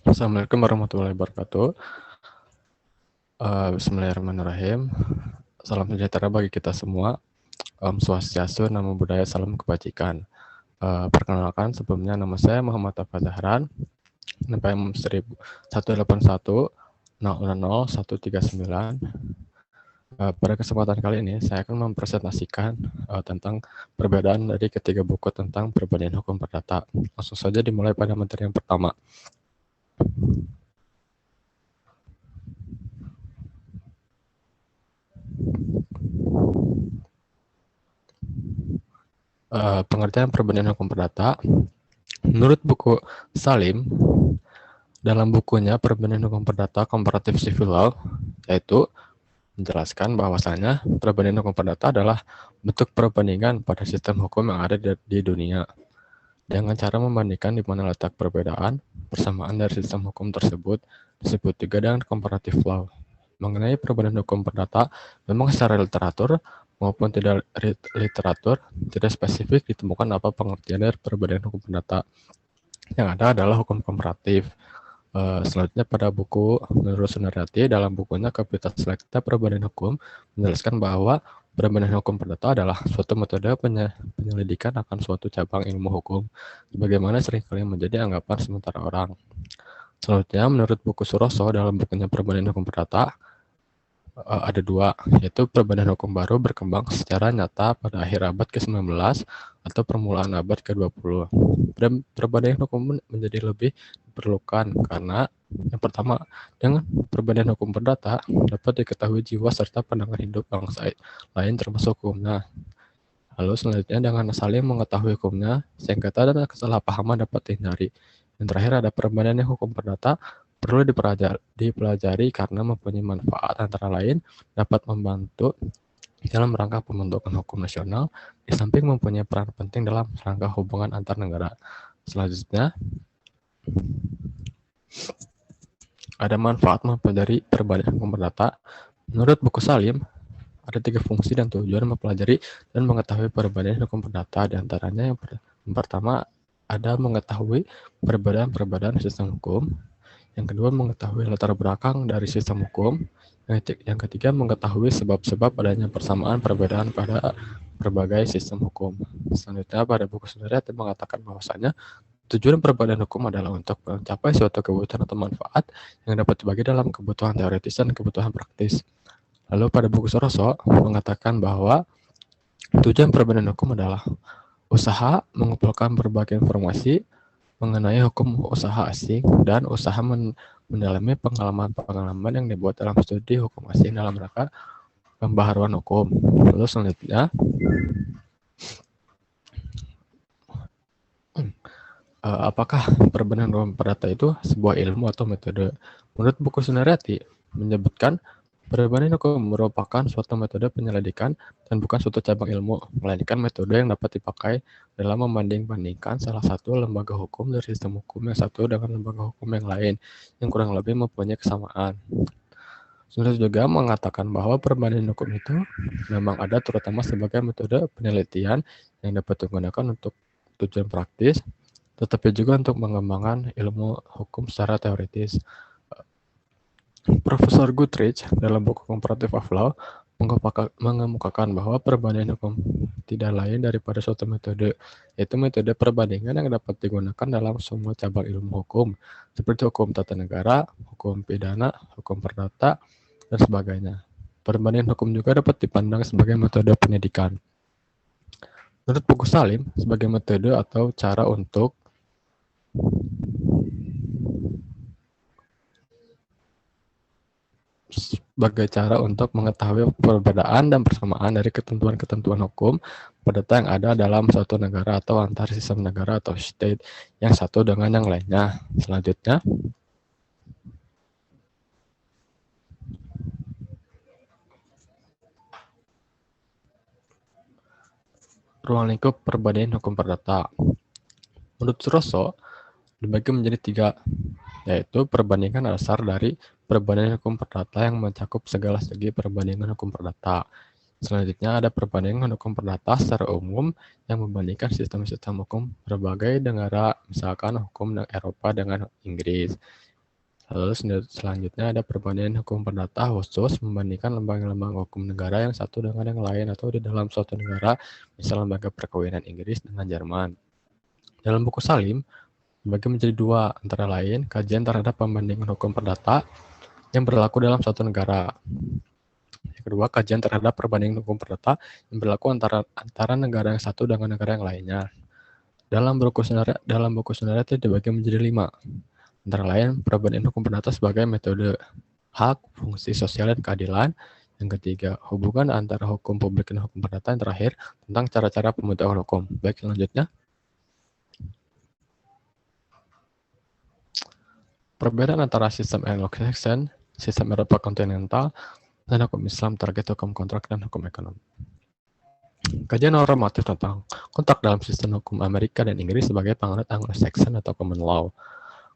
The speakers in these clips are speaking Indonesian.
Assalamualaikum warahmatullahi wabarakatuh. Bismillahirrahmanirrahim. Salam sejahtera bagi kita semua. Om Swastiastu, Namo Buddhaya, Salam Kebajikan. Perkenalkan, sebelumnya nama saya Muhammad Tafa Zahran, NPM 181 139. Pada kesempatan kali ini, saya akan mempresentasikan tentang perbedaan dari ketiga buku tentang perbandingan hukum perdata. Langsung saja dimulai pada materi yang pertama. Pengertian perbandingan hukum perdata. Menurut buku Salim, dalam bukunya Perbandingan Hukum Perdata Comparative Civil Law, yaitu menjelaskan bahwasanya perbandingan hukum perdata adalah bentuk perbandingan pada sistem hukum yang ada di dunia. Dengan cara membandingkan di mana letak perbedaan, persamaan dari sistem hukum tersebut disebut juga dengan comparative law. Mengenai perbandingan hukum perdata, memang secara literatur maupun tidak literatur, tidak spesifik ditemukan apa pengertian dari perbandingan hukum perdata. Yang ada adalah hukum komparatif. Selanjutnya pada buku menurut Sundaryati, dalam bukunya Kapasitas Selekta Perbandingan Hukum, menjelaskan bahwa perbandingan hukum perdata adalah suatu metode penyelidikan akan suatu cabang ilmu hukum, sebagaimana seringkali menjadi anggapan sementara orang. Selanjutnya, menurut buku Suroso, dalam bukunya Perbandingan Hukum Perdata, ada dua, yaitu perbandingan hukum baru berkembang secara nyata pada akhir abad ke-19 atau permulaan abad ke-20. Perbandingan hukum menjadi lebih diperlukan karena yang pertama, dengan perbandingan hukum perdata dapat diketahui jiwa serta pandangan hidup bangsa lain termasuk hukumnya. Lalu selanjutnya dengan saling mengetahui hukumnya, sengketa dan kesalahpahaman dapat dihindari. Yang terakhir ada perbandingan hukum perdata perlu dipelajari karena mempunyai manfaat, antara lain dapat membantu dalam rangka pembentukan hukum nasional, di samping mempunyai peran penting dalam rangka hubungan antar negara. Selanjutnya, ada manfaat mempelajari perbandingan hukum perdata. Menurut buku Salim, ada 3 fungsi dan tujuan mempelajari dan mengetahui perbandingan hukum perdata. Di antaranya yang pertama, ada mengetahui perbedaan sistem hukum. Yang kedua, mengetahui latar belakang dari sistem hukum. Yang ketiga, mengetahui sebab-sebab adanya persamaan perbedaan pada berbagai sistem hukum. Selanjutnya, pada buku Sundaryati mengatakan bahwasanya tujuan perbandingan hukum adalah untuk mencapai suatu kebutuhan atau manfaat yang dapat dibagi dalam kebutuhan teoritis dan kebutuhan praktis. Lalu pada buku Suroso mengatakan bahwa tujuan perbandingan hukum adalah usaha mengumpulkan berbagai informasi mengenai hukum usaha asing dan usaha mendalami pengalaman-pengalaman yang dibuat dalam studi hukum asing dalam rangka pembaharuan hukum. Lalu selanjutnya, apakah perbandingan hukum perdata itu sebuah ilmu atau metode? Menurut buku Sundaryati menyebutkan perbandingan hukum merupakan suatu metode penyelidikan dan bukan suatu cabang ilmu, melainkan metode yang dapat dipakai dalam membanding-bandingkan salah satu lembaga hukum dari sistem hukum yang satu dengan lembaga hukum yang lain, yang kurang lebih mempunyai kesamaan. Sundaryati juga mengatakan bahwa perbandingan hukum itu memang ada terutama sebagai metode penelitian yang dapat digunakan untuk tujuan praktis, tetapi juga untuk mengembangkan ilmu hukum secara teoritis. Profesor Goodrich dalam buku Comparative of Law mengemukakan bahwa perbandingan hukum tidak lain daripada suatu metode, yaitu metode perbandingan yang dapat digunakan dalam semua cabang ilmu hukum, seperti hukum tata negara, hukum pidana, hukum perdata, dan sebagainya. Perbandingan hukum juga dapat dipandang sebagai metode pendidikan. Menurut buku Salim, sebagai metode atau cara untuk mengetahui perbedaan dan persamaan dari ketentuan-ketentuan hukum perdata yang ada dalam suatu negara atau antar sistem negara atau state yang satu dengan yang lainnya. Selanjutnya, ruang lingkup perbandingan hukum perdata. Menurut Suroso, dibagi menjadi 3, yaitu perbandingan dasar dari perbandingan hukum perdata yang mencakup segala segi perbandingan hukum perdata. Selanjutnya ada perbandingan hukum perdata secara umum yang membandingkan sistem-sistem hukum berbagai negara, misalkan hukum Eropa dengan Inggris. Lalu selanjutnya ada perbandingan hukum perdata khusus membandingkan lembaga-lembaga hukum negara yang satu dengan yang lain atau di dalam suatu negara, misal lembaga perkawinan Inggris dengan Jerman. Dalam buku Salim, dibagi menjadi dua, antara lain kajian terhadap pembandingan hukum perdata yang berlaku dalam suatu negara. Yang kedua, kajian terhadap perbandingan hukum perdata yang berlaku antara negara yang satu dengan negara yang lainnya. Dalam buku senarai itu dibagi menjadi 5. Antara lain, perbandingan hukum perdata sebagai metode hak, fungsi sosial, dan keadilan. Yang ketiga, hubungan antara hukum publik dan hukum perdata. Yang terakhir, tentang cara-cara pembentukan hukum. Baik, selanjutnya. Perbedaan antara sistem Anglo-Saxon, sistem Eropa kontinental, dan hukum Islam terkait hukum kontrak dan hukum ekonomi. Kajian normatif tentang kontrak dalam sistem hukum Amerika dan Inggris sebagai penganut Anglo-Saxon atau common law.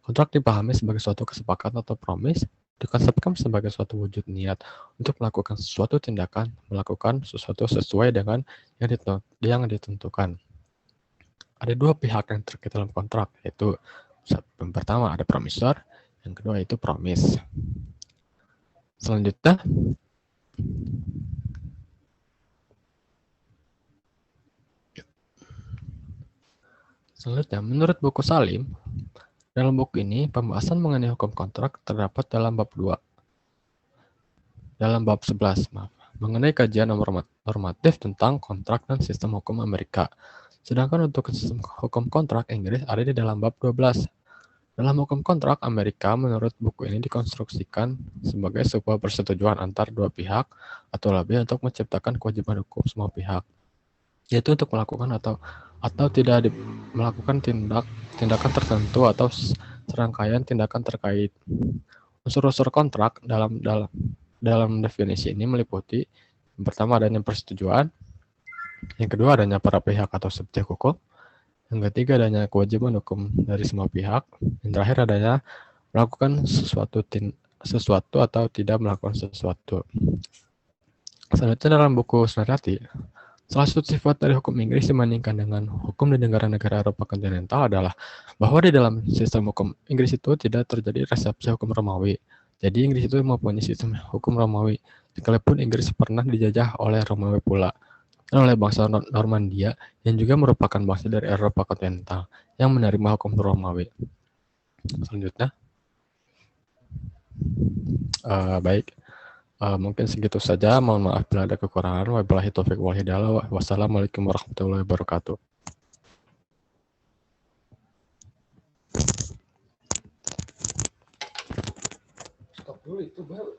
Kontrak dipahami sebagai suatu kesepakatan atau promise, dikonsepkan sebagai suatu wujud niat untuk melakukan sesuatu tindakan, melakukan sesuatu sesuai dengan yang ditentukan. Ada dua pihak yang terkait dalam kontrak, yaitu yang pertama ada promisor, yang kedua yaitu promise. Selanjutnya, menurut buku Salim, dalam buku ini, pembahasan mengenai hukum kontrak terdapat dalam bab 2. Dalam bab 11, mengenai kajian normatif tentang kontrak dan sistem hukum Amerika. Sedangkan untuk sistem hukum kontrak Inggris ada di dalam bab 12. Dalam hukum kontrak Amerika, menurut buku ini dikonstruksikan sebagai sebuah persetujuan antar dua pihak atau lebih untuk menciptakan kewajiban hukum semua pihak, yaitu untuk melakukan atau tidak melakukan tindakan tertentu atau serangkaian tindakan terkait. Unsur-unsur kontrak dalam definisi ini meliputi yang pertama adanya persetujuan, yang kedua adanya para pihak atau subjek hukum, yang ketiga adanya kewajiban hukum dari semua pihak, yang terakhir adanya melakukan sesuatu atau tidak melakukan sesuatu. Selanjutnya dalam buku Senarati, salah satu sifat dari hukum Inggris dibandingkan dengan hukum di negara-negara Eropa kontinental adalah bahwa di dalam sistem hukum Inggris itu tidak terjadi resepsi hukum Romawi. Jadi Inggris itu mempunyai sistem hukum Romawi, sekalipun Inggris pernah dijajah oleh Romawi pula, dan oleh bangsa Normandia yang juga merupakan bangsa dari Eropa kontinental yang menerima hukum Romawi. Selanjutnya, baik. Mungkin segitu saja. Mohon maaf bila ada kekurangan. Wabillahi taufiq wal hidayah. Wassalamualaikum warahmatullahi wabarakatuh. Stop dulu itu baru.